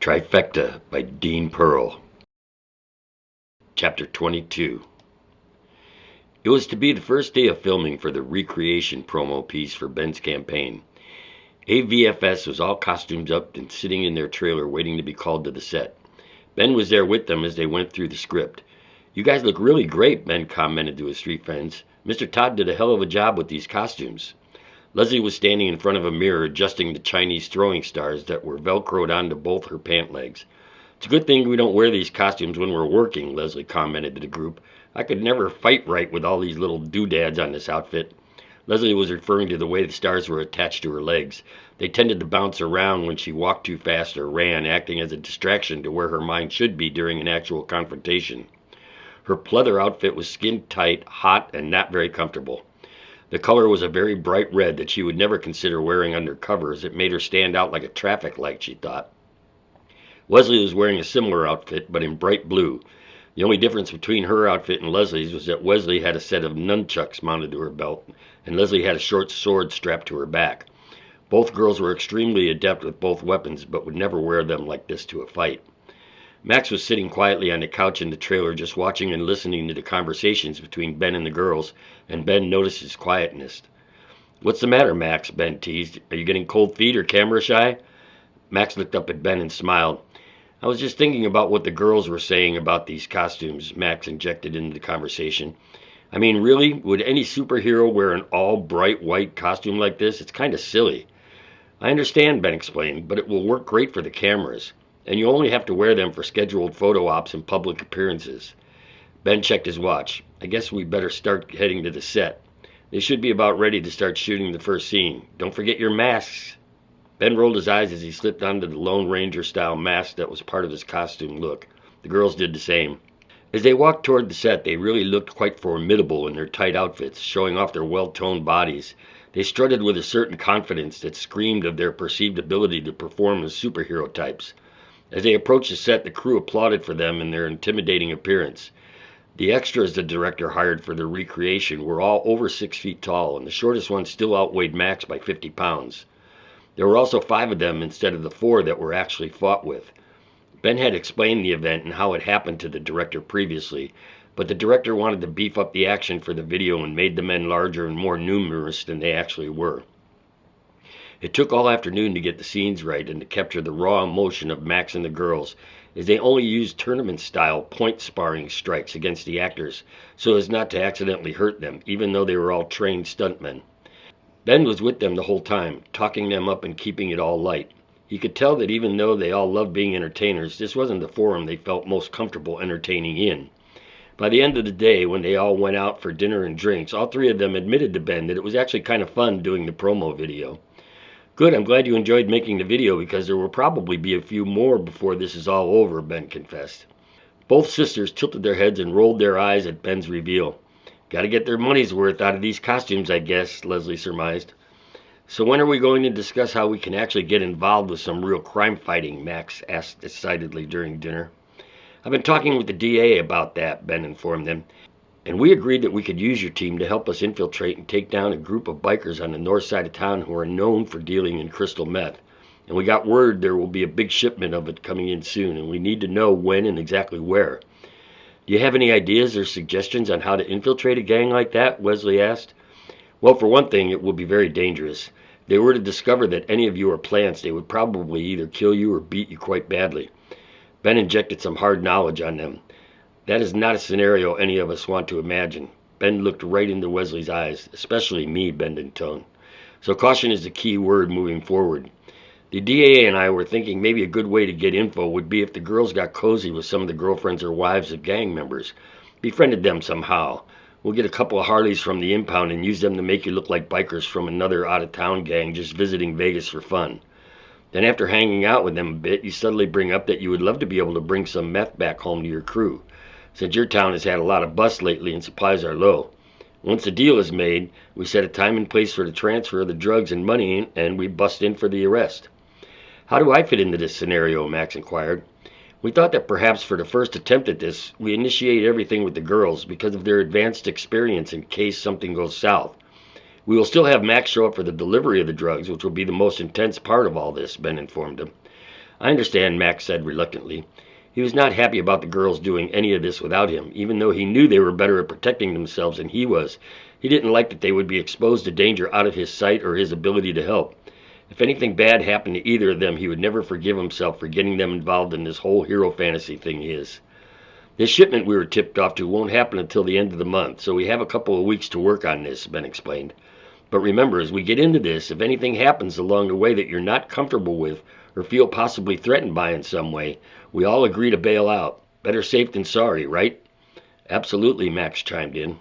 Trifecta by Dean Pearl. Chapter 22. It was to be the first day of filming for the recreation promo piece for Ben's campaign. AVFS was all costumes up and sitting in their trailer waiting to be called to the set. Ben was there with them as they went through the script. "You guys look really great," Ben commented to his street friends. "Mr. Todd did a hell of a job with these costumes." Leslie was standing in front of a mirror adjusting the Chinese throwing stars that were velcroed onto both her pant legs. "It's a good thing we don't wear these costumes when we're working," Leslie commented to the group. "I could never fight right with all these little doodads on this outfit." Leslie was referring to the way the stars were attached to her legs. They tended to bounce around when she walked too fast or ran, acting as a distraction to where her mind should be during an actual confrontation. Her pleather outfit was skin-tight, hot, and not very comfortable. The color was a very bright red that she would never consider wearing under cover, as it made her stand out like a traffic light, she thought. Wesley was wearing a similar outfit, but in bright blue. The only difference between her outfit and Leslie's was that Wesley had a set of nunchucks mounted to her belt, and Leslie had a short sword strapped to her back. Both girls were extremely adept with both weapons, but would never wear them like this to a fight. Max was sitting quietly on the couch in the trailer, just watching and listening to the conversations between Ben and the girls, and Ben noticed his quietness. "What's the matter, Max?" Ben teased. "Are you getting cold feet or camera shy?" Max looked up at Ben and smiled. "I was just thinking about what the girls were saying about these costumes," Max injected into the conversation. "I mean, really, would any superhero wear an all bright white costume like this? It's kind of silly." "I understand," Ben explained, "but it will work great for the cameras. And you only have to wear them for scheduled photo ops and public appearances." Ben checked his watch. "I guess we better start heading to the set. They should be about ready to start shooting the first scene. Don't forget your masks." Ben rolled his eyes as he slipped onto the Lone Ranger-style mask that was part of his costume look. The girls did the same. As they walked toward the set, they really looked quite formidable in their tight outfits, showing off their well-toned bodies. They strutted with a certain confidence that screamed of their perceived ability to perform as superhero types. As they approached the set, the crew applauded for them and their intimidating appearance. The extras the director hired for the recreation were all over 6 feet tall, and the shortest one still outweighed Max by 50 pounds. There were also 5 of them instead of the 4 that were actually fought with. Ben had explained the event and how it happened to the director previously, but the director wanted to beef up the action for the video and made the men larger and more numerous than they actually were. It took all afternoon to get the scenes right and to capture the raw emotion of Max and the girls, as they only used tournament-style point sparring strikes against the actors so as not to accidentally hurt them, even though they were all trained stuntmen. Ben was with them the whole time, talking them up and keeping it all light. He could tell that even though they all loved being entertainers, this wasn't the forum they felt most comfortable entertaining in. By the end of the day, when they all went out for dinner and drinks, all 3 of them admitted to Ben that it was actually kind of fun doing the promo video. "Good, I'm glad you enjoyed making the video, because there will probably be a few more before this is all over," Ben confessed. Both sisters tilted their heads and rolled their eyes at Ben's reveal. "Gotta get their money's worth out of these costumes, I guess," Leslie surmised. "So when are we going to discuss how we can actually get involved with some real crime fighting?" Max asked excitedly during dinner. "I've been talking with the DA about that," Ben informed them. "And we agreed that we could use your team to help us infiltrate and take down a group of bikers on the north side of town who are known for dealing in crystal meth. And we got word there will be a big shipment of it coming in soon, and we need to know when and exactly where." "Do you have any ideas or suggestions on how to infiltrate a gang like that?" Wesley asked. "Well, for one thing, it will be very dangerous. If they were to discover that any of you are plants, they would probably either kill you or beat you quite badly." Ben injected some hard knowledge on them. "That is not a scenario any of us want to imagine." Ben looked right into Wesley's eyes. "Especially me," Ben intoned. "So caution is the key word moving forward. The DA and I were thinking maybe a good way to get info would be if the girls got cozy with some of the girlfriends or wives of gang members. Befriended them somehow. We'll get a couple of Harleys from the impound and use them to make you look like bikers from another out-of-town gang just visiting Vegas for fun. Then after hanging out with them a bit, you suddenly bring up that you would love to be able to bring some meth back home to your crew, since your town has had a lot of busts lately and supplies are low. Once the deal is made, we set a time and place for the transfer of the drugs and money, and we bust in for the arrest." "How do I fit into this scenario?" Max inquired. "We thought that perhaps for the first attempt at this, we initiate everything with the girls because of their advanced experience in case something goes south. We will still have Max show up for the delivery of the drugs, which will be the most intense part of all this," Ben informed him. I understand, Max said reluctantly. He was not happy about the girls doing any of this without him, even though he knew they were better at protecting themselves than he was. He didn't like that they would be exposed to danger out of his sight or his ability to help. If anything bad happened to either of them, he would never forgive himself for getting them involved in this whole hero fantasy thing his. This shipment we were tipped off to won't happen until the end of the month, so we have a couple of weeks to work on this, Ben explained. But remember, as we get into this, if anything happens along the way that you're not comfortable with or feel possibly threatened by in some way, we all agree to bail out. Better safe than sorry, right? Absolutely, Max chimed in.